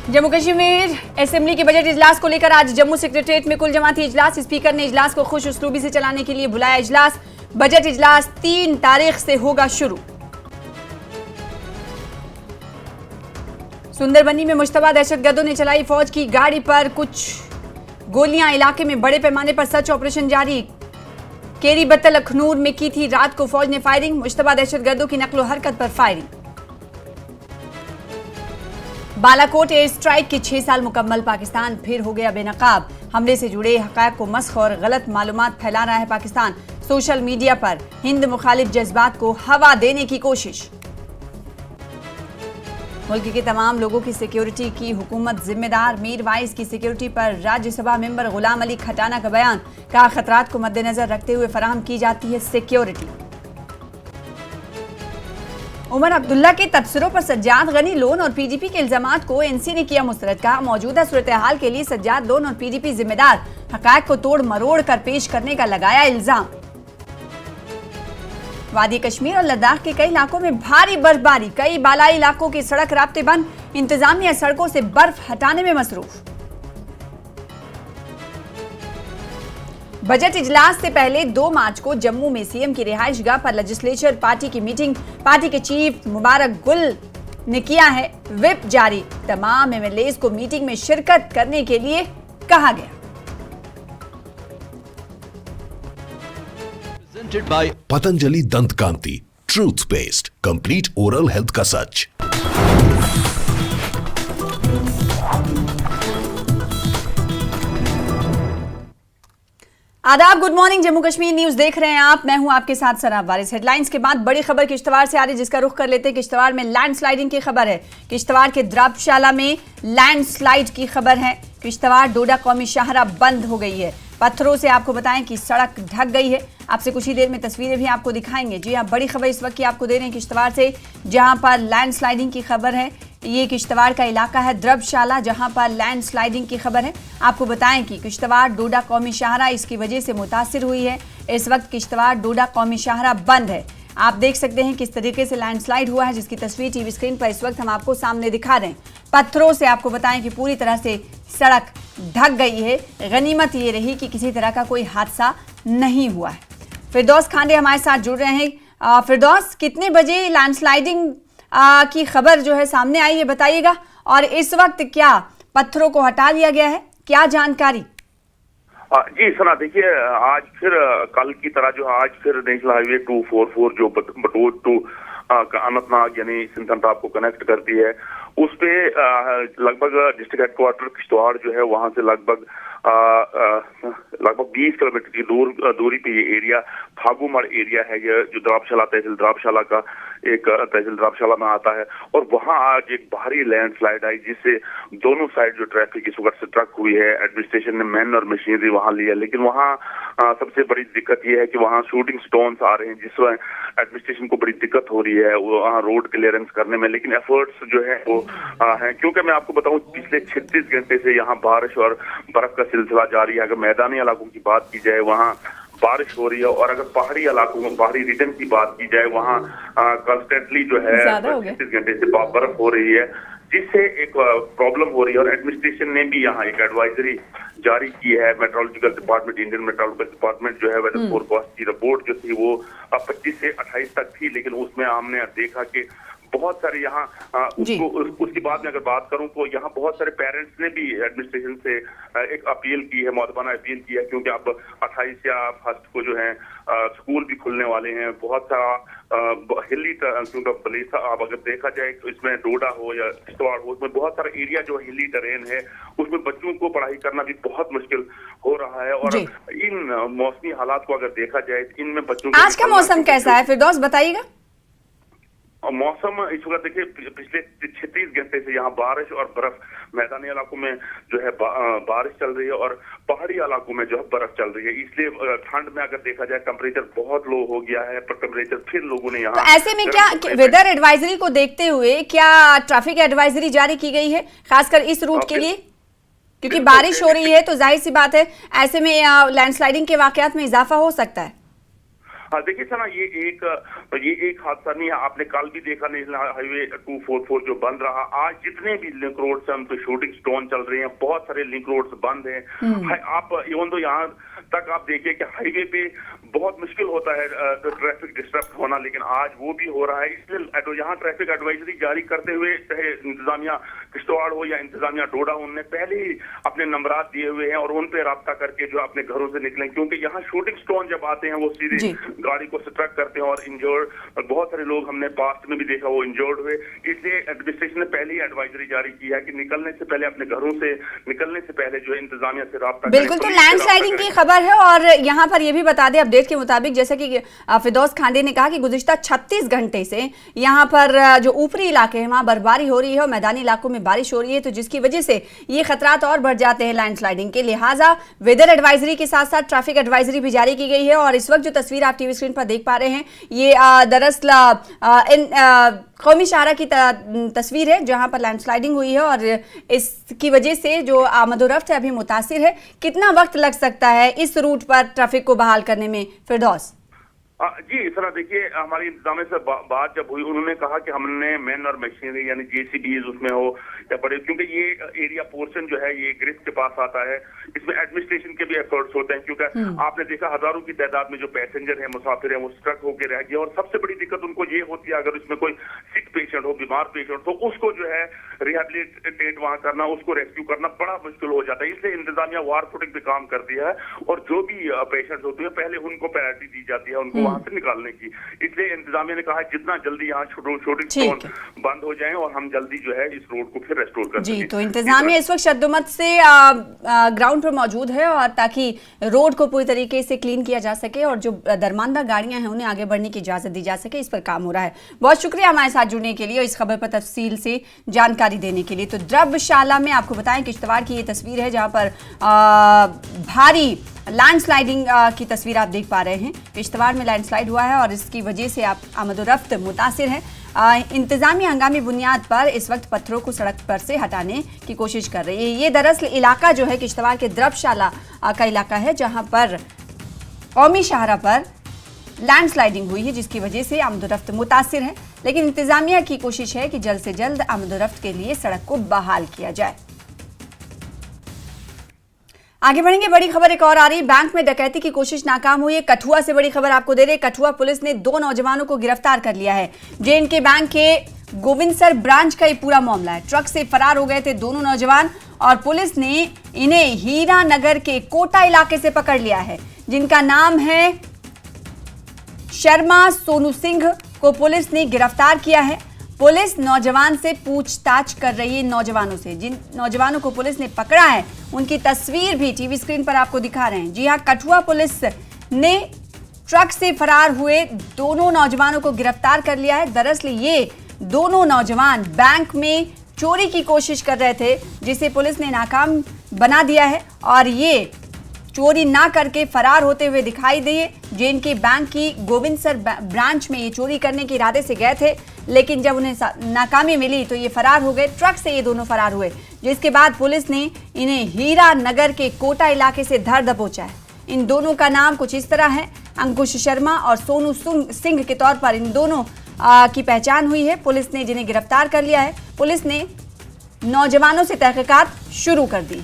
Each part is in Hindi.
जम्मू कश्मीर असेंबली के बजट इजलास को लेकर आज जम्मू सेक्रेटेरिएट में कुल जमाती इजलास। स्पीकर ने इजलास को खुश उसलूबी से चलाने के लिए बुलाया इजलास। बजट इजलास 3 तारीख से होगा शुरू। सुंदरबनी में मुश्तबा दहशतगर्दों ने चलाई फौज की गाड़ी पर कुछ गोलियां। इलाके में बड़े पैमाने पर सर्च ऑपरेशन जारी। केरी बत्तल अखनूर में की थी रात को फौज ने फायरिंग। मुश्तबा दहशतगर्दों की नकलो हरकत पर फायरिंग। बालाकोट एयर स्ट्राइक के 6 साल मुकम्मल। पाकिस्तान फिर हो गया बेनकाब। हमले से जुड़े हकायक को मस्ख और गलत मालूमात फैला रहा है पाकिस्तान। सोशल मीडिया पर हिंद मुखालिफ जज्बात को हवा देने की कोशिश। मुल्क के तमाम लोगों की सिक्योरिटी की हुकूमत जिम्मेदार। मीर वाइस की सिक्योरिटी पर राज्यसभा मेंबर गुलाम अली खटाना का बयान। कहा खतरात को मद्देनजर रखते हुए फराहम की जाती है सिक्योरिटी। उमर अब्दुल्ला के तबसरों पर सज्जाद गनी लोन और पीडीपी के इल्जामात को एनसी ने किया मुस्तरद। कहा मौजूदा सूरत हाल के लिए सज्जाद लोन और पीडीपी जिम्मेदार। हकायक को तोड़ मरोड़ कर पेश करने का लगाया इल्जाम। वादी कश्मीर और लद्दाख के कई इलाकों में भारी बर्फबारी। कई बालाई इलाकों के सड़क राब्ते बंद। इंतजामिया सड़कों से बर्फ हटाने में मसरूफ। बजट इजलास से पहले 2 मार्च को जम्मू में सीएम की रिहाइशगाह पर लेजिस्लेचर पार्टी की मीटिंग। पार्टी के चीफ मुबारक गुल ने किया है व्हिप जारी। तमाम एमएलएज को मीटिंग में शिरकत करने के लिए कहा गया। Presented by Patanjali Dant Kanti, truth paste, complete oral health का सच। आदाब, good morning. Jammu Kashmir news देख रहे हैं आप। मैं हूं आपके साथ सराब वारिस। हेडलाइंस के बाद बड़ी खबर किश्तवाड़ से आ रही है, जिसका रुख कर लेते हैं। किश्तवाड़ में लैंडस्लाइडिंग की खबर है। किश्तवाड़ के द्राबशाला में लैंडस्लाइड की खबर है। किश्तवाड़ डोडा कौमी शाहरा बंद हो गई है। पत्थरों से आपको बताएं कि सड़क ढक गई है। आपसे कुछ ही देर में तस्वीरें भी आपको दिखाएंगे। जी हाँ, बड़ी खबर इस वक्त की आपको दे रहे हैं किश्तवाड़ से, जहां पर लैंडस्लाइडिंग की खबर है। ये किश्तवाड़ का इलाका है द्रबशाला, जहां पर लैंडस्लाइडिंग की खबर है। आपको बताएं कि किश्तवाड़ डोडा कौमी शाहरा इसकी वजह से मुतासिर हुई है। इस वक्त किश्तवाड़ डोडा कौमी शाहरा बंद है। आप देख सकते हैं किस तरीके से लैंडस्लाइड हुआ है, जिसकी तस्वीर टीवी स्क्रीन पर इस वक्त हम आपको सामने दिखा रहे हैं। पत्थरों से आपको बताएं कि पूरी तरह से सड़क ढक गई है। गनीमत ये रही कि किसी तरह का कोई हादसा नहीं हुआ है। फिरदौस खांडे हमारे साथ जुड़ रहे हैं। फिरदौस, कितने बजे लैंडस्लाइडिंग की खबर जो है सामने आई है बताइएगा, और इस वक्त क्या पत्थरों को हटा लिया गया है, क्या जानकारी? जी सना, देखिए आज फिर कल की तरह जो आज फिर नेशनल हाईवे 244 जो बटोट टू अनंतनाग यानी सिंथनटॉप को कनेक्ट करती है, उस पे लगभग डिस्ट्रिक्ट हेडक्वार्टर किश्तवाड़ जो है वहां से लगभग 20 किलोमीटर की दूरी पे ये एरिया फागुमड़ एरिया है, ये जो द्राबशाला तहसील द्राबशाला का एक तहसील द्राबशाला में आता है। और वहां आज एक भारी लैंडस्लाइड आई, जिससे दोनों साइड जो ट्रैफिक इस वक्त स्ट्रक हुई है। एडमिनिस्ट्रेशन ने मैन और मशीनरी वहां ली है, लेकिन वहां सबसे बड़ी दिक्कत ये है कि वहां शूटिंग स्टोन्स आ रहे हैं, जिसमें एडमिनिस्ट्रेशन को बड़ी दिक्कत हो रही है वहां रोड क्लियरेंस करने में। लेकिन एफर्ट्स जो है वो है, क्योंकि मैं आपको बताऊं पिछले 36 घंटे से यहाँ बारिश और बर्फ का सिलसिला जारी है। अगर मैदानी इलाकों की बात की जाए वहाँ बारिश हो रही है, और अगर पहाड़ी इलाकों में पहाड़ी रीजन की बात की जाए वहाँ कंस्टेंटली जो है 36 घंटे से बर्फ हो रही है, जिससे एक प्रॉब्लम हो रही है। और एडमिनिस्ट्रेशन ने भी यहाँ एक एडवाइजरी जारी की है। Meteorological department, Indian meteorological department जो है वेदर फोरकास्ट की रिपोर्ट जो थी वो 25 से 28 तक थी, लेकिन उसमें हमने देखा कि बहुत सारे यहाँ उसकी बाद में अगर बात करूं तो यहाँ बहुत सारे पेरेंट्स ने भी एडमिनिस्ट्रेशन से एक अपील की है, मौदबाना अपील की है, क्योंकि अब 28 या 1 को जो है स्कूल भी खुलने वाले हैं। बहुत सारा हिली क्योंकि बलेसा अब अगर देखा जाए तो इसमें डोडा हो या किश्तवाड़ हो, उसमें बहुत सारा एरिया जो हिली टेरेन है, उसमें बच्चों को पढ़ाई करना भी बहुत मुश्किल हो रहा है। और इन मौसमी हालात को अगर देखा जाए, इनमें बच्चों आज का मौसम कैसा है फिरदौस, बताइएगा? मौसम इस वक्त देखिए पिछले 36 घंटे से यहाँ बारिश और बर्फ, मैदानी इलाकों में जो है बारिश चल रही है और पहाड़ी इलाकों में जो है बर्फ चल रही है। इसलिए ठंड में अगर देखा जाए टेम्परेचर बहुत लो हो गया है, पर टेम्परेचर फिर लोगों ने यहाँ तो ऐसे में क्या वेदर एडवाइजरी को देखते हुए क्या ट्रैफिक एडवाइजरी जारी की गई है खासकर इस रूट के लिए? क्योंकि बारिश हो रही है तो जाहिर सी बात है ऐसे में लैंडस्लाइडिंग के वाकयात में इजाफा हो सकता है। हाँ देखिए सर, ये एक हादसा नहीं है। आपने कल भी देखा नेशनल हाईवे 244 जो बंद रहा। आज जितने भी लिंक रोड्स हैं उन पे शूटिंग स्टोन चल रही हैं, बहुत सारे लिंक रोड्स बंद हैं। आप इवन तो यहाँ तक आप देखिए कि हाईवे पे बहुत मुश्किल होता है ट्रैफिक डिस्टर्ब होना, लेकिन आज वो भी हो रहा है। इसलिए यहाँ ट्रैफिक एडवाइजरी जारी करते हुए चाहे इंतजामिया किश्तवाड़ हो या इंतजामिया डोडा, उनने पहले ही अपने नंबरात दिए हुए हैं और उन पे राब्ता करके जो अपने घरों से निकलें, क्योंकि यहाँ शूटिंग स्टोन जब आते हैं वो सीधे गाड़ी को स्ट्रक करते हैं और इंजर्ड, बहुत सारे लोग हमने पास्ट में भी देखा वो इंजर्ड हुए। इसलिए एडमिनिस्ट्रेशन ने पहले ही एडवाइजरी जारी की है कि निकलने से पहले, अपने घरों से निकलने से पहले जो है इंतजामिया से राब्ता करें। बिल्कुल, तो लैंडस्लाइडिंग की खबर है और यहाँ पर यह भी बता दें अपडेट के मुताबिक, जैसा कि फिरदौस खांडे ने कहा कि गुज़िश्ता 36 घंटे से यहाँ पर जो ऊपरी इलाके हैं वहाँ बर्फबारी हो रही है और मैदानी इलाकों में बारिश हो रही है, तो जिसकी वजह से ये खतरात और बढ़ जाते हैं लैंडस्लाइडिंग के। लिहाजा वेदर एडवाइजरी के साथ साथ ट्रैफिक एडवाइजरी भी जारी की गई है। और इस वक्त जो तस्वीर आप टीवी स्क्रीन पर देख पा रहे हैं ये दरअसल कौमी शाहरा की तस्वीर है जहां पर लैंडस्लाइडिंग हुई है और इसकी वजह से जो आमदोरफ्त है अभी मुतासिर है। कितना वक्त लग सकता है इस रूट पर ट्रैफिक को बहाल करने में फिरदौस? जी सर, देखिए हमारी इंतजामिया से बात जब हुई, उन्होंने कहा कि हमने मैन और मशीनरी यानी जेसीबीज उसमें हो या बड़े, क्योंकि ये एरिया पोर्शन जो है ये ग्रिफ के पास आता है, इसमें एडमिनिस्ट्रेशन के भी एफर्ट्स होते हैं, क्योंकि आपने देखा हजारों की तादाद में जो पैसेंजर है, मुसाफिर है, वो स्ट्रक होकर रह गए। और सबसे बड़ी दिक्कत उनको ये होती है अगर उसमें कोई सिक पेशेंट हो, बीमार पेशेंट, तो उसको जो है रिहेबिलिटेट वहां करना, उसको रेस्क्यू करना बड़ा मुश्किल हो जाता है। इसलिए इंतजामिया वार फुटिंग पे काम करती है और जो भी पेशेंट होते हैं पहले उनको प्रायोरिटी दी जाती है उनको वहां से निकालने की। इसलिए इंतजामिया ने कहा जितना जल्दी यहाँ शूटिंग स्टोन बंद हो जाए और हम जल्दी जो है इस रोड को फिर रेस्टोर कर सकें। तो इंतजामिया इस वक्त शद्दुमत से ग्राउंड पर मौजूद है और ताकि रोड को पूरी तरीके से क्लीन किया जा सके और जो दरमानदा गाड़ियां हैं उन्हें आगे बढ़ने की इजाजत दी जा सके, इस पर काम हो रहा है। बहुत शुक्रिया हमारे साथ जुड़ने के लिए और इस खबर पर तफसील से जानकारी देने के लिए। तो द्रबशाला में आपको बताएं किश्तवाड़ की ये तस्वीर है जहां पर भारी लैंडस्लाइडिंग की तस्वीर आप देख पा रहे हैं। किश्तवाड़ में लैंडस्लाइड हुआ है और इसकी वजह से आप आमदोरफ्त मुतासिर है। इंतजामी हंगामी बुनियाद पर इस वक्त पत्थरों को सड़क पर से हटाने की कोशिश कर रही है। ये दरअसल इलाका जो है किश्तवाड़ के द्रबशाला का इलाका है जहां पर कौमी शाहरा पर लैंडस्लाइडिंग हुई है जिसकी वजह से आमदोरफ्त मुतासिर है। लेकिन इंतजामिया की कोशिश है कि जल्द से जल्द आमदोरफ्त के लिए सड़क को बहाल किया जाए। आगे बढ़ेंगे, बड़ी खबर एक और आ रही। बैंक में डकैती की कोशिश नाकाम हुई है। कठुआ से बड़ी खबर आपको दे रहे। कठुआ पुलिस ने 2 नौजवानों को गिरफ्तार कर लिया है। जे&के बैंक के गोविंदसर ब्रांच का ये पूरा मामला है। ट्रक से फरार हो गए थे दोनों नौजवान और पुलिस ने इन्हें हीरा नगर के कोटा इलाके से पकड़ लिया है। जिनका नाम है शर्मा सोनू सिंह को पुलिस ने गिरफ्तार किया है। पुलिस नौजवान से पूछताछ कर रही है। नौजवानों से, जिन नौजवानों को पुलिस ने पकड़ा है उनकी तस्वीर भी टीवी स्क्रीन पर आपको दिखा रहे हैं। जी हां, कठुआ पुलिस ने ट्रक से फरार हुए दोनों नौजवानों को गिरफ्तार कर लिया है। दरअसल ये दोनों नौजवान बैंक में चोरी की कोशिश कर रहे थे जिसे पुलिस ने नाकाम बना दिया है और ये चोरी ना करके फरार होते हुए दिखाई दिए। जे&के बैंक की गोविंदसर ब्रांच में ये चोरी करने के इरादे से गए थे, लेकिन जब उन्हें नाकामी मिली तो ये फरार हो गए। ट्रक से ये दोनों फरार हुए, जिसके बाद पुलिस ने इन्हें हीरा नगर के कोटा इलाके से धर दबोचा है। इन दोनों का नाम कुछ इस तरह है, अंकुश शर्मा और सोनू सिंह के तौर पर इन दोनों की पहचान हुई है। पुलिस ने जिन्हें गिरफ्तार कर लिया है। पुलिस ने नौजवानों से तहकीकात शुरू कर दी।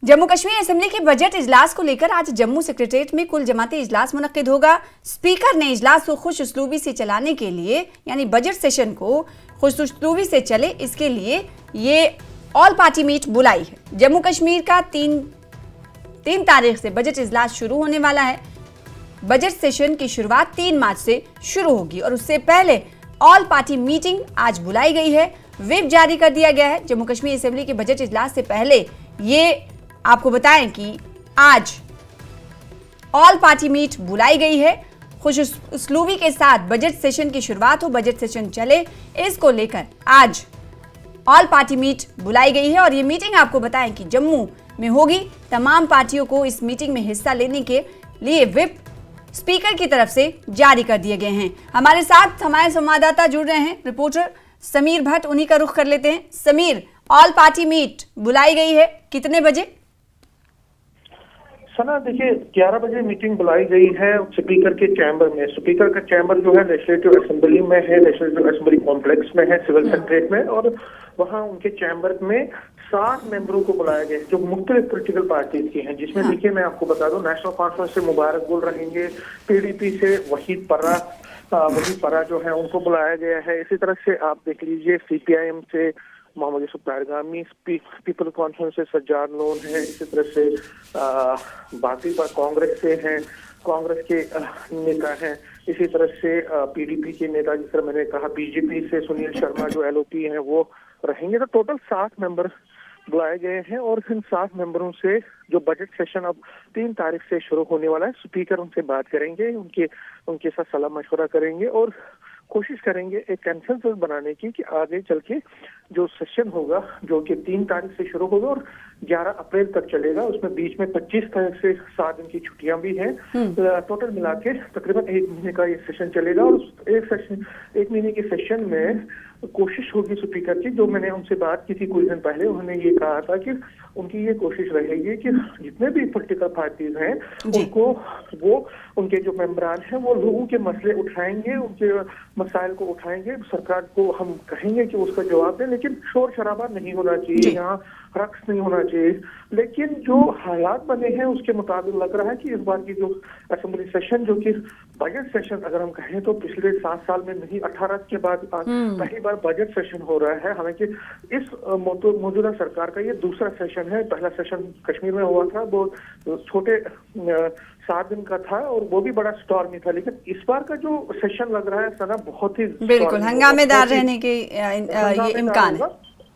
जम्मू कश्मीर असेंबली के बजट इजलास को लेकर आज जम्मू सेक्रेटेरिएट में कुल जमाती इजलास मुनक्किद होगा। स्पीकर ने इजलास को खुश उसलूबी से चलाने के लिए, यानी बजट सेशन को खुश उसलूबी से चले, इसके लिए ये ऑल पार्टी मीट बुलाई है। जम्मू कश्मीर का 3 तारीख से बजट इजलास शुरू होने वाला है। बजट सेशन की शुरुआत 3 मार्च से शुरू होगी और उससे पहले ऑल पार्टी मीटिंग आज बुलाई गई है। व्हिप जारी कर दिया गया है। जम्मू कश्मीर असेंबली के बजट इजलास से पहले ये आपको बताएं कि आज ऑल पार्टी मीट बुलाई गई है। खुश उसलूबी के साथ बजट सेशन की शुरुआत हो, बजट सेशन चले, इसको लेकर आज ऑल पार्टी मीट बुलाई गई है और ये मीटिंग आपको बताएं कि जम्मू में होगी। तमाम पार्टियों को इस मीटिंग में हिस्सा लेने के लिए व्हिप स्पीकर की तरफ से जारी कर दिए गए हैं। हमारे साथ हमारे संवाददाता जुड़ रहे हैं, रिपोर्टर समीर भट्ट, उन्हीं का रुख कर लेते हैं। समीर, ऑल पार्टी मीट बुलाई गई है, कितने बजे? सना देखिए 11 बजे मीटिंग बुलाई गई है स्पीकर के चैम्बर में। स्पीकर का चैम्बर जो है लेजिस्लेटिव असेंबली में है, लेजिस्लेटिव असेंबली कॉम्प्लेक्स में है, सिविल सेक्रेटरीट में, और वहां उनके चैम्बर में 7 मेंबरों को बुलाया गया जो मुख्तलिफ पॉलिटिकल पार्टीज की हैं, जिसमें देखिए मैं आपको बता दूं नेशनल कॉन्फ्रेंस से मुबारक गुल रहेंगे, पीडीपी से वहीद परा जो है उनको बुलाया गया है। इसी तरह से आप देख लीजिए सीपीआईएम से मोहम्मद यूसुफ तारगामी, पीपल कॉन्फ्रेंस से सज्जाद लोन है, इसी तरह से बाकी पर कांग्रेस से हैं, कांग्रेस के नेता हैं, इसी तरह से पीडीपी के नेता जिस तरह मैंने कहा, बीजेपी से सुनील शर्मा जो एलओपी हैं वो रहेंगे। तो टोटल 7 मेंबर बुलाए गए हैं और इन 7 मेंबरों से जो बजट सेशन अब 3 तारीख से शुरू होने वाला है, स्पीकर उनसे बात करेंगे, उनके साथ सलाह मशवरा करेंगे और कोशिश करेंगे एक कंसेंसस बनाने की कि आगे चल के जो सेशन होगा जो कि 3 तारीख से शुरू होगा और 11 अप्रैल तक चलेगा, उसमें बीच में 25 तारीख से 7 दिन की छुट्टियां भी हैं, टोटल मिला के तकरीबन 1 महीने का ये सेशन चलेगा। और एक महीने के सेशन में कोशिश होगी स्पीकर की, जो मैंने उनसे बात की थी कुछ दिन पहले, उन्होंने ये कहा था कि उनकी ये कोशिश रहेगी कि जितने भी पॉलिटिकल पार्टीज हैं उनके जो मेंबरान हैं वो लोगों के मसले उठाएंगे, उनके मसाइल को उठाएंगे, सरकार को हम कहेंगे कि उसका जवाब दें, लेकिन शोर शराबा नहीं होना चाहिए, यहाँ रक्स नहीं होना चाहिए। लेकिन जो हालात बने हैं उसके मुताबिक लग रहा है कि इस बार की जो असेंबली सेशन जो कि बजट सेशन अगर हम कहें तो पिछले 7 साल में नहीं, 18 के बाद पहली बार बजट सेशन हो रहा है। हालांकि इस मौजूदा सरकार का ये दूसरा सेशन है, पहला सेशन कश्मीर में हुआ था, वो छोटे 7 दिन का था और वो भी बड़ा स्टॉर्मी था, लेकिन इस बार का जो सेशन लग रहा है सना बहुत ही बिल्कुल हंगामेदार रहने के ये इम्कान है।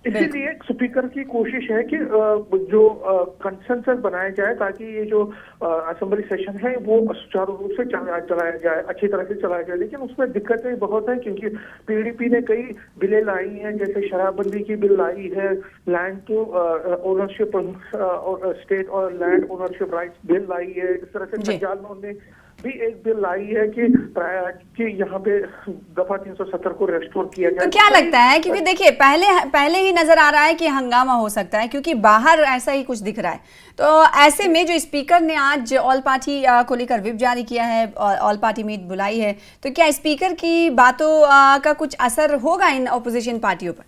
इसीलिए स्पीकर की कोशिश है कि जो कंसेंसस बनाया जाए ताकि ये जो असेंबली सेशन है वो सुचारू रूप से चलाया जाए, अच्छी तरह से चलाया जाए। लेकिन उसमें दिक्कतें बहुत हैं क्योंकि पीडीपी ने कई बिलें लाई हैं, जैसे शराबबंदी की बिल लाई है, लैंड टू ओनरशिप स्टेट और लैंड ओनरशिप राइट्स बिल लाई है, इस तरह से सज्जाद लोन ने भी एक बिल लाई है कि यहाँ पे दफा 370 को रेस्टोर किया जाए। तो क्या लगता है, क्योंकि देखिए पहले ही नजर आ रहा है कि हंगामा हो सकता है क्योंकि बाहर ऐसा ही कुछ दिख रहा है, तो ऐसे में जो स्पीकर ने आज ऑल पार्टी को लेकर व्हिप जारी किया है, ऑल पार्टी मीट बुलाई है, तो क्या स्पीकर की बातों का कुछ असर होगा इन ऑपोजिशन पार्टियों पर?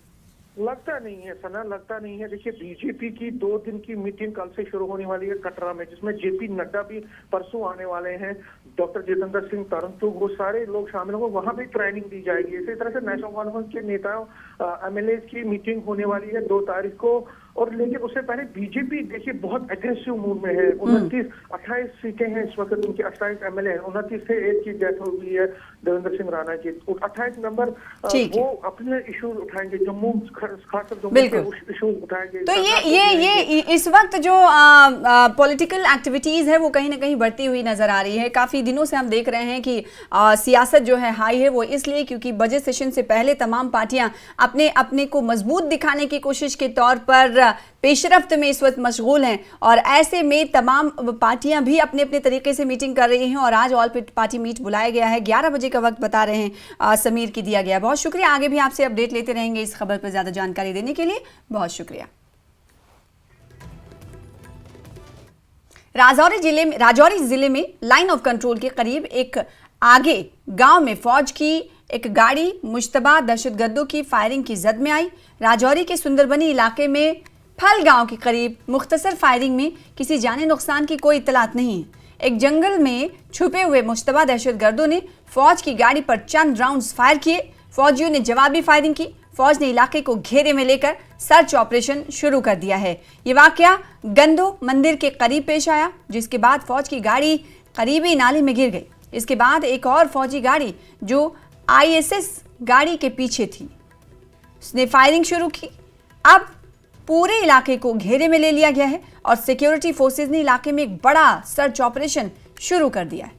लगता नहीं है सना, लगता नहीं है। देखिए बीजेपी की 2 दिन की मीटिंग कल से शुरू होने वाली है कटरा में, जिसमें जेपी नड्डा भी परसों आने वाले हैं, डॉक्टर जितेंद्र सिंह तरनतुग, वो सारे लोग शामिल होंगे, वहां भी ट्रेनिंग दी जाएगी। इसी तरह से नेशनल कॉन्फ्रेंस के नेताओं एमएलए की मीटिंग होने वाली है 2 तारीख को। और लेकिन उससे पहले बीजेपी देखिए बहुत एग्रेसिव मूड में है, 28 सीटें हैं इस वक्त उनके, 28 एमएलए हैं, 29 से 1 की डेथ हो गई है देवेंद्र सिंह राणा की, 28 नंबर वो अपने इश्यूज उठाएंगे, जम्मू खासकर जम्मू के इश्यूज उठाएंगे। तो ये इस वक्त जो पॉलिटिकल एक्टिविटीज है वो कहीं ना कहीं बढ़ती हुई नजर आ रही है। काफी दिनों से हम देख रहे हैं कि सियासत जो है हाई है, वो इसलिए क्योंकि बजट सेशन से पहले तमाम पार्टियां अपने को मजबूत दिखाने की कोशिश के तौर पर पेशरफ्त में इस वक्त मशगूल हैं, और ऐसे में तमाम पार्टियां भी अपने अपने तरीके से मीटिंग कर रही हैं। और आज ऑल पार्टी मीट बुलाया गया है, 11 बजे का वक्त बता रहे हैं समीर की दिया गया। बहुत शुक्रिया, आगे भी आपसे अपडेट लेते रहेंगे इस खबर पर ज्यादा जानकारी देने के लिए, बहुत शुक्रिया। राजौरी जिले में लाइन ऑफ कंट्रोल के करीब एक आगे गांव में फौज की एक गाड़ी मुश्तबा दहशतगर्दों की फायरिंग की जद में आई। राजौरी के सुंदरबनी इलाके में फल गांव के करीब मुख्तसर फायरिंग में किसी जानी नुकसान की कोई इतलात नहीं है। एक जंगल में छुपे हुए मुश्तबा दहशतगर्दों ने फौज की गाड़ी पर चंद राउंड्स फायर किए। फौजियों ने जवाबी फायरिंग की। फौज ने इलाके को घेरे में लेकर सर्च ऑपरेशन शुरू कर दिया है। ये वाकया गंदो मंदिर के करीब पेश आया, जिसके बाद फौज की गाड़ी करीबी नाले में गिर गई। इसके बाद एक और फौजी गाड़ी जो आईएसएस गाड़ी के पीछे थी, उसने फायरिंग शुरू की। अब पूरे इलाके को घेरे में ले लिया गया है और सिक्योरिटी फोर्सेस ने इलाके में एक बड़ा सर्च ऑपरेशन शुरू कर दिया है।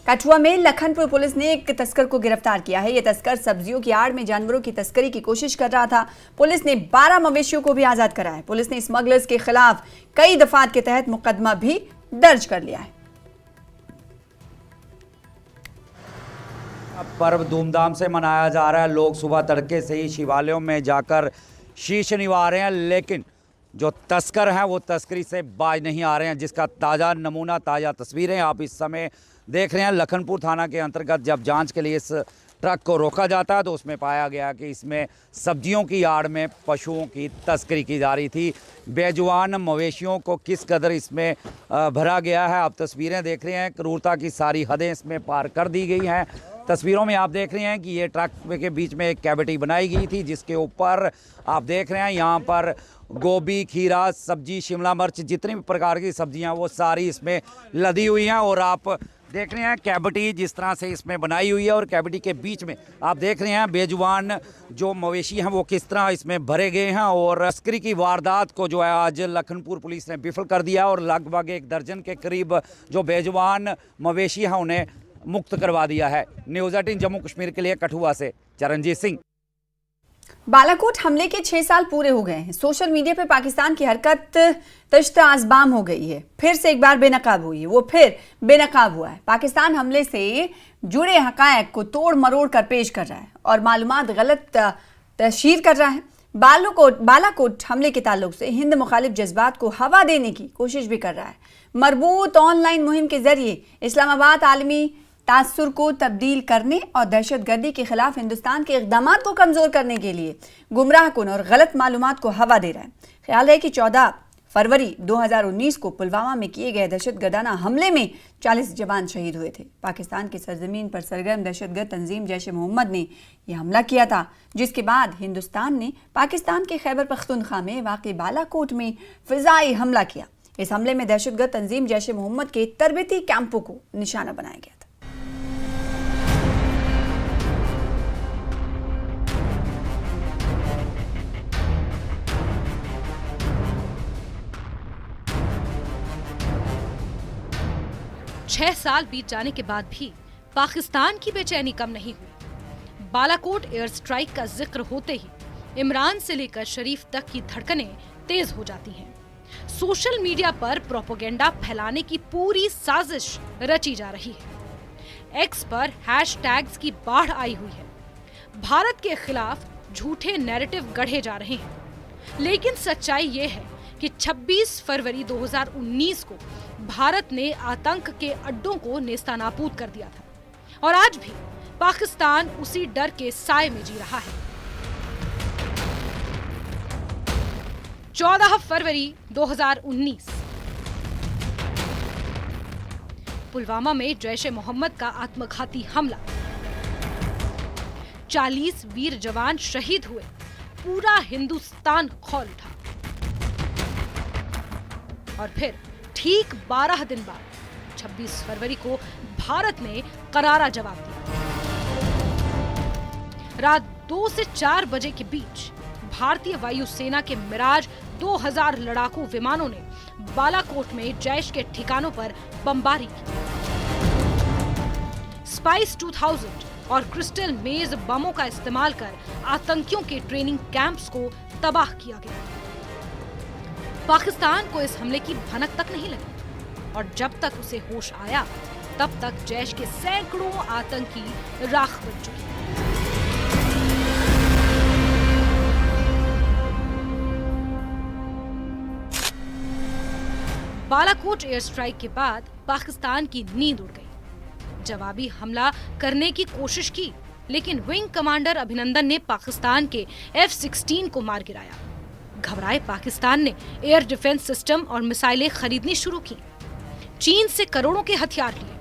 कठुआ में लखनपुर पुलिस ने एक तस्कर को गिरफ्तार किया है। यह तस्कर सब्जियों की आड़ में जानवरों की तस्करी की कोशिश कर रहा था। पुलिस ने 12 मवेशियों को भी आजाद करा है। पुलिस ने स्मगलर्स के खिलाफ कई दफात के तहत मुकदमा भी दर्ज कर लिया है। पर्व धूमधाम से मनाया जा रहा है। लोग सुबह तड़के से ही शिवालयों में जाकर शीश निभा रहे हैं, लेकिन जो तस्कर हैं वो तस्करी से बाज नहीं आ रहे हैं, जिसका ताज़ा नमूना, ताज़ा तस्वीरें आप इस समय देख रहे हैं। लखनपुर थाना के अंतर्गत जब जांच के लिए इस ट्रक को रोका जाता है तो उसमें पाया गया कि इसमें सब्जियों की आड़ में पशुओं की तस्करी की जा रही थी। बेजुबान मवेशियों को किस कदर इसमें भरा गया है, आप तस्वीरें देख रहे हैं। क्रूरता की सारी हदें इसमें पार कर दी गई हैं। तस्वीरों में आप देख रहे हैं कि ये ट्रक के बीच में एक कैविटी बनाई गई थी, जिसके ऊपर आप देख रहे हैं यहाँ पर गोभी, खीरा, सब्जी, शिमला मिर्च, जितनी भी प्रकार की सब्जियां वो सारी इसमें लदी हुई हैं। और आप देख रहे हैं कैविटी जिस तरह से इसमें बनाई हुई है, और कैविटी के बीच में आप देख रहे हैं बेजुबान जो मवेशी हैं वो किस तरह इसमें भरे गए हैं। और तस्करी की वारदात को जो है आज लखनपुर पुलिस ने विफल कर दिया और लगभग 1 दर्जन के करीब जो बेजुबान मवेशी हैं उन्हें मुक्त करवा दिया है। न्यूज़ 18 जम्मू कश्मीर के लिए कठुआ से चरणजीत सिंह। बालाकोट हमले के 6 साल पूरे हो गए हैं। सोशल मीडिया पर पाकिस्तान की हरकत तश्त आज़बाम हो गई है। फिर से एक बार बेनकाब हुई है, वो फिर बेनकाब हुआ है। पाकिस्तान हमले से जुड़े हकायक को तोड़ मरोड़ कर पेश कर रहा है और मालूमात गलत तशहीर कर रहा है। बालाकोट हमले के ताल्लुक से हिंद मुखालिफ जज्बात को हवा देने की कोशिश भी कर रहा है। मरबूत ऑनलाइन मुहिम के जरिए इस्लामाबाद आलमी तासुर को तब्दील करने और दहशतगर्दी के खिलाफ हिंदुस्तान के इक़दामात को कमज़ोर करने के लिए गुमराहकुन और गलत मालूमात को हवा दे रहा है। ख्याल है कि 14 फरवरी 2019 को पुलवामा में किए गए दहशतगर्दाना हमले में 40 जवान शहीद हुए थे। पाकिस्तान की सरजमीन पर सरगर्म दहशतगर्द तंजीम जैश ए मोहम्मद ने यह हमला किया था, जिसके बाद हिंदुस्तान ने पाकिस्तान के खैबर पख्तूनख्वा में वाक़ई बालाकोट में फ़िज़ाई हमला किया। इस हमले में दहशतगर्द तंजीम जैश ए मोहम्मद के तरबती कैंपों को निशाना बनाया गया था। छह साल बीत जाने के बाद भी पाकिस्तान की बेचैनी कम नहीं हुई। बालाकोट एयर स्ट्राइक का जिक्र होते ही इमरान से लेकर शरीफ तक की धड़कनें तेज हो जाती हैं। सोशल मीडिया पर प्रोपेगेंडा फैलाने की पूरी साजिश रची जा रही है। एक्स पर हैशटैग्स की बाढ़ आई हुई है। भारत के खिलाफ झूठे नैरेटिव गढ़े जा रहे हैं। लेकिन सच्चाई ये है कि 26 फरवरी 2019 को भारत ने आतंक के अड्डों को नेस्तानाबूद कर दिया था और आज भी पाकिस्तान उसी डर के साए में जी रहा है। 14 फरवरी 2019 पुलवामा में जैश ए मोहम्मद का आत्मघाती हमला, 40 वीर जवान शहीद हुए, पूरा हिंदुस्तान खौल उठा। और फिर ठीक 12 दिन बाद 26 फरवरी को भारत ने करारा जवाब दिया। रात 2 से 4 बजे के बीच भारतीय वायुसेना के मिराज 2000 लड़ाकू विमानों ने बालाकोट में जैश के ठिकानों पर बमबारी की। स्पाइस 2000 और क्रिस्टल मेज बमों का इस्तेमाल कर आतंकियों के ट्रेनिंग कैंप्स को तबाह किया गया। पाकिस्तान को इस हमले की भनक तक नहीं लगी और जब तक उसे होश आया तब तक जैश के सैकड़ों आतंकी राख बन चुके। बालाकोट एयर स्ट्राइक के बाद पाकिस्तान की नींद उड़ गई। जवाबी हमला करने की कोशिश की, लेकिन विंग कमांडर अभिनंदन ने पाकिस्तान के F-16 को मार गिराया। घबराए पाकिस्तान ने एयर डिफेंस सिस्टम और मिसाइलें खरीदनी शुरू की। चीन से करोड़ों के हथियार लिए,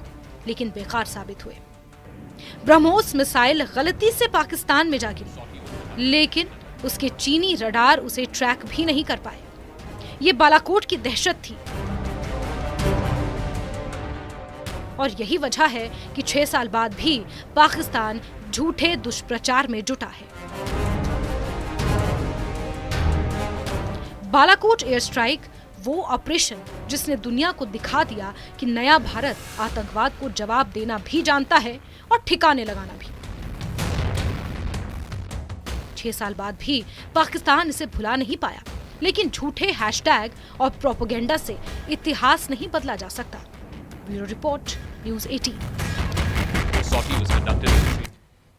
लेकिन बेकार साबित हुए। ब्रह्मोस मिसाइल गलती से पाकिस्तान में जा गिरी, लेकिन उसके चीनी रडार उसे ट्रैक भी नहीं कर पाए। ये बालाकोट की दहशत थी और यही वजह है कि 6 साल बाद भी पाकिस्तान झूठे दुष्प्रचार में जुटा है। बालाकोट एयर स्ट्राइक वो ऑपरेशन जिसने दुनिया को दिखा दिया कि नया भारत आतंकवाद को जवाब देना भी जानता है और ठिकाने लगाना भी। 6 साल बाद भी पाकिस्तान इसे भुला नहीं पाया, लेकिन झूठे हैशटैग और प्रोपेगेंडा से इतिहास नहीं बदला जा सकता। Bureau report, news 18।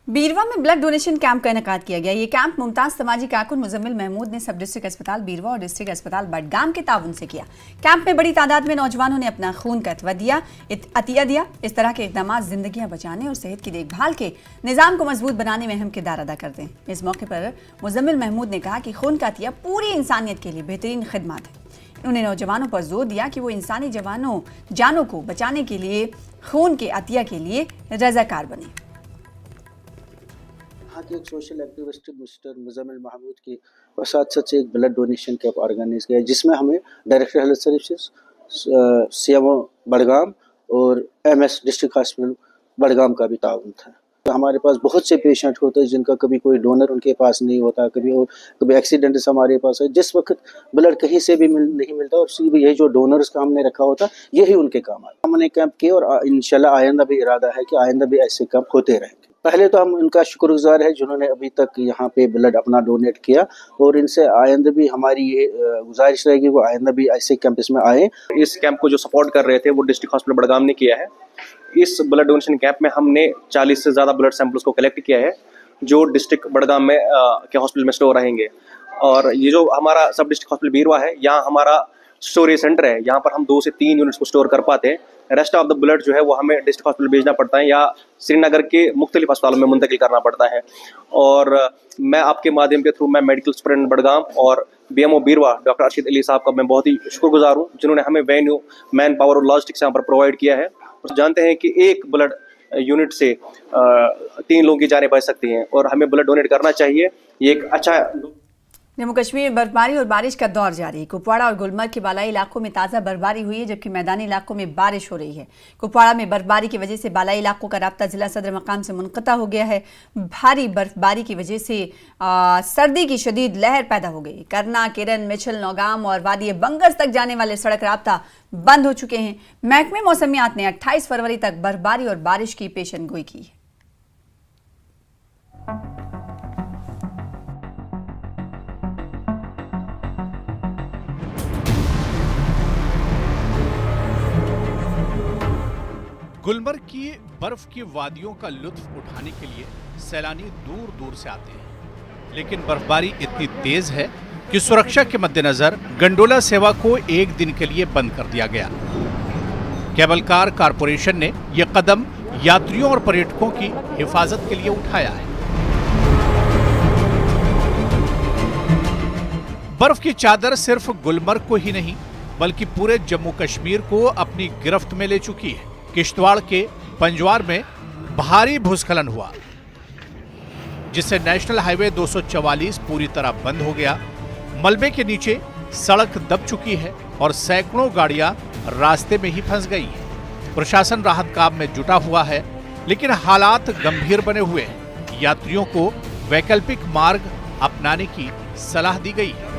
बीरवा में ब्लड डोनेशन कैंप का इनेकाद किया गया। ये कैंप मुमताज समाजी कारकुन मुजम्मिल महमूद ने सब डिस्ट्रिक्ट अस्पताल बीरवा और डिस्ट्रिक्ट अस्पताल बडगाम के ताउन से किया। कैंप में बड़ी तादाद में नौजवानों ने अपना खून का अतिया दिया। इस तरह के इकदाम जिंदगियां बचाने और सेहत की देखभाल के निज़ाम को मजबूत बनाने में अहम किरदार अदा करते हैं। इस मौके पर मुजम्मिल महमूद ने कहा कि खून का अतिया पूरी इंसानियत के लिए बेहतरीन खिदमत है। उन्होंने नौजवानों पर जोर दिया कि वो इंसानी जानों को बचाने के लिए खून के अतिया के लिए रजाकार बने। यहाँ के एक social activist mister Muzammil Mahmood की साथ से एक ब्लड डोनेशन कैंप ऑर्गेनाइज किया, जिसमें हमें director health services, CMO Budgam और एमएस डिस्ट्रिक्ट हॉस्पिटल बडगाम का भी ताउन था। तो हमारे पास बहुत से पेशेंट होते हैं जिनका कभी कोई डोनर उनके पास नहीं होता, कभी एक्सीडेंट्स हमारे पास है, जिस वक्त ब्लड कहीं से भी नहीं मिलता और यही जो डोनर्स का हमने रखा होता यही उनके काम आए। हमने कैंप किए और इंशाल्लाह आइंदा भी इरादा है कि आइंदा भी ऐसे कैंप होते रहेंगे। पहले तो हम उनका शुक्रगुजार है जिन्होंने अभी तक यहाँ पे ब्लड अपना डोनेट किया, और इनसे आइंदा भी हमारी ये गुजारिश रहेगी वो आइंदा भी ऐसे कैंपस में आए। इस कैंप को जो सपोर्ट कर रहे थे वो डिस्ट्रिक्ट हॉस्पिटल बडगाम ने किया है। इस ब्लड डोनेशन कैंप में हमने 40 से ज़्यादा ब्लड सैंपल्स को कलेक्ट किया है जो डिस्ट्रिक्ट बडगाम में के हॉस्पिटल में स्टोर रहेंगे। और ये जो हमारा सब डिस्ट्रिक्ट हॉस्पिटल बीरवा है, यहाँ हमारा स्टोरेज सेंटर है, यहाँ पर हम 2 से 3 यूनिट्स को स्टोर कर पाते हैं। रेस्ट ऑफ द ब्लड जो है वो हमें डिस्ट्रिक्ट हॉस्पिटल भेजना पड़ता है या श्रीनगर के मुख्तलिफ अस्पतालों में मुंतकिल करना पड़ता है। और मैं आपके माध्यम के थ्रू मैं मेडिकल सुपरिटेंडेंट बडगाम और बीएमओ बीरवा डॉक्टर अर्शद अली साहब का मैं बहुत ही शुक्रगुजार हूँ जिन्होंने हमें वेन्यू, मैन पावर और लॉजिस्टिक्स यहाँ पर प्रोवाइड किया है। तो जानते हैं कि एक ब्लड यूनिट से 3 लोगों की जानें बच सकती हैं और हमें ब्लड डोनेट करना चाहिए। ये एक अच्छा जम्मू कश्मीर में बर्फबारी और बारिश का दौर जारी है। कुपवाड़ा और गुलमर्ग के बालाई इलाकों में ताज़ा बर्फबारी हुई है, जबकि मैदानी इलाकों में बारिश हो रही है। कुपवाड़ा में बर्फबारी की वजह से बालाई इलाकों का राब्ता जिला सदर मकाम से मुनक़ता हो गया है। भारी बर्फबारी की वजह से सर्दी की शदीद लहर पैदा हो गई। करना, किरन, मिछल, नौगाम और वादी बंगस तक जाने वाले सड़क राब्ता बंद हो चुके हैं। महकमे मौसमियात ने 28 फरवरी तक बर्फबारी और बारिश की पेशन गोई की है। गुलमर्ग की बर्फ की वादियों का लुत्फ उठाने के लिए सैलानी दूर दूर से आते हैं, लेकिन बर्फबारी इतनी तेज है कि सुरक्षा के मद्देनजर गंडोला सेवा को एक दिन के लिए बंद कर दिया गया। केबल कार कारपोरेशन ने यह कदम यात्रियों और पर्यटकों की हिफाजत के लिए उठाया है। बर्फ की चादर सिर्फ गुलमर्ग को ही नहीं बल्कि पूरे जम्मू कश्मीर को अपनी गिरफ्त में ले चुकी है। किश्तवाड़ के पंजवार में भारी भूस्खलन हुआ, जिससे नेशनल हाईवे 244 पूरी तरह बंद हो गया। मलबे के नीचे सड़क दब चुकी है और सैकड़ों गाड़ियां रास्ते में ही फंस गई हैं। प्रशासन राहत काम में जुटा हुआ है, लेकिन हालात गंभीर बने हुए हैं। यात्रियों को वैकल्पिक मार्ग अपनाने की सलाह दी गई है।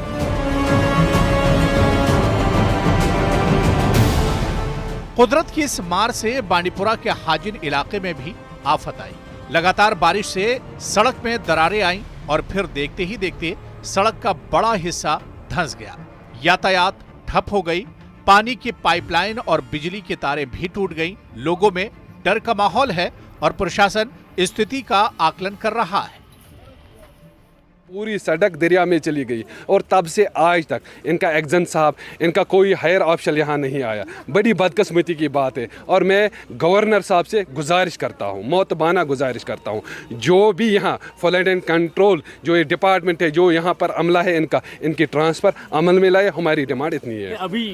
कुदरत की इस मार से बांडीपुरा के हाजिन इलाके में भी आफत आई। लगातार बारिश से सड़क में दरारें आईं और फिर देखते ही देखते सड़क का बड़ा हिस्सा धंस गया। यातायात ठप हो गई, पानी की पाइपलाइन और बिजली की तारें भी टूट गईं। लोगों में डर का माहौल है और प्रशासन स्थिति का आकलन कर रहा है। पूरी सड़क दरिया में चली गई और तब से आज तक इनका एग्जन साहब, इनका कोई हायर ऑप्शन यहाँ नहीं आया। बड़ी बदकिस्मती की बात है और मैं गवर्नर साहब से गुजारिश करता हूँ, मोतबाना गुजारिश करता हूँ, जो भी यहाँ फ्लड एंड कंट्रोल जो ये डिपार्टमेंट है, जो यहाँ पर अमला है इनकी ट्रांसफ़र अमल में लाए। हमारी डिमांड इतनी है। अभी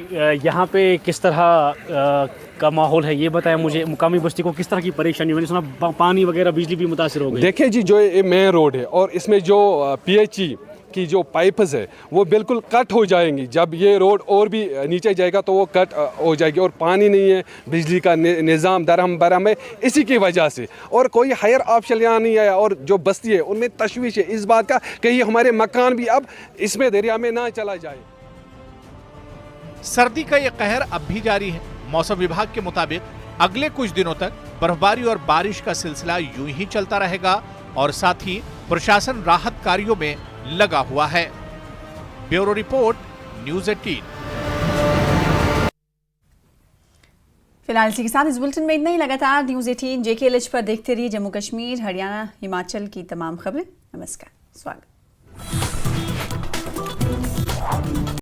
यहाँ पे किस तरह का माहौल है ये बताएं मुझे, मुकामी बस्ती को किस तरह की परेशानी? मैंने सुना पानी वगैरह बिजली भी मुतासिर हो गई। देखिए जी, जो ये मेन रोड है और इसमें जो पीएचई की जो पाइप्स है वो बिल्कुल कट हो जाएंगी। जब ये रोड और भी नीचे जाएगा तो वो कट हो जाएगी और पानी नहीं है, बिजली का निज़ाम दरहम बरहम है इसी की वजह से। और कोई हायर ऑप्शन यहाँ नहीं आया और जो बस्ती है उनमें तशवीश है इस बात का कहीं हमारे मकान भी अब इसमें दरिया में ना चला जाए। सर्दी का ये कहर अब भी जारी है। मौसम विभाग के मुताबिक अगले कुछ दिनों तक बर्फबारी और बारिश का सिलसिला यूं ही चलता रहेगा और साथ ही प्रशासन राहत कार्यों में लगा हुआ है। Bureau report, news 18। फिलहाल इसी के साथ इस बुलेटिन में इतना ही। लगातार न्यूज़ 18 JKLH पर देखते रहिए जम्मू कश्मीर, हरियाणा, हिमाचल की तमाम खबरें। नमस्कार, स्वागत।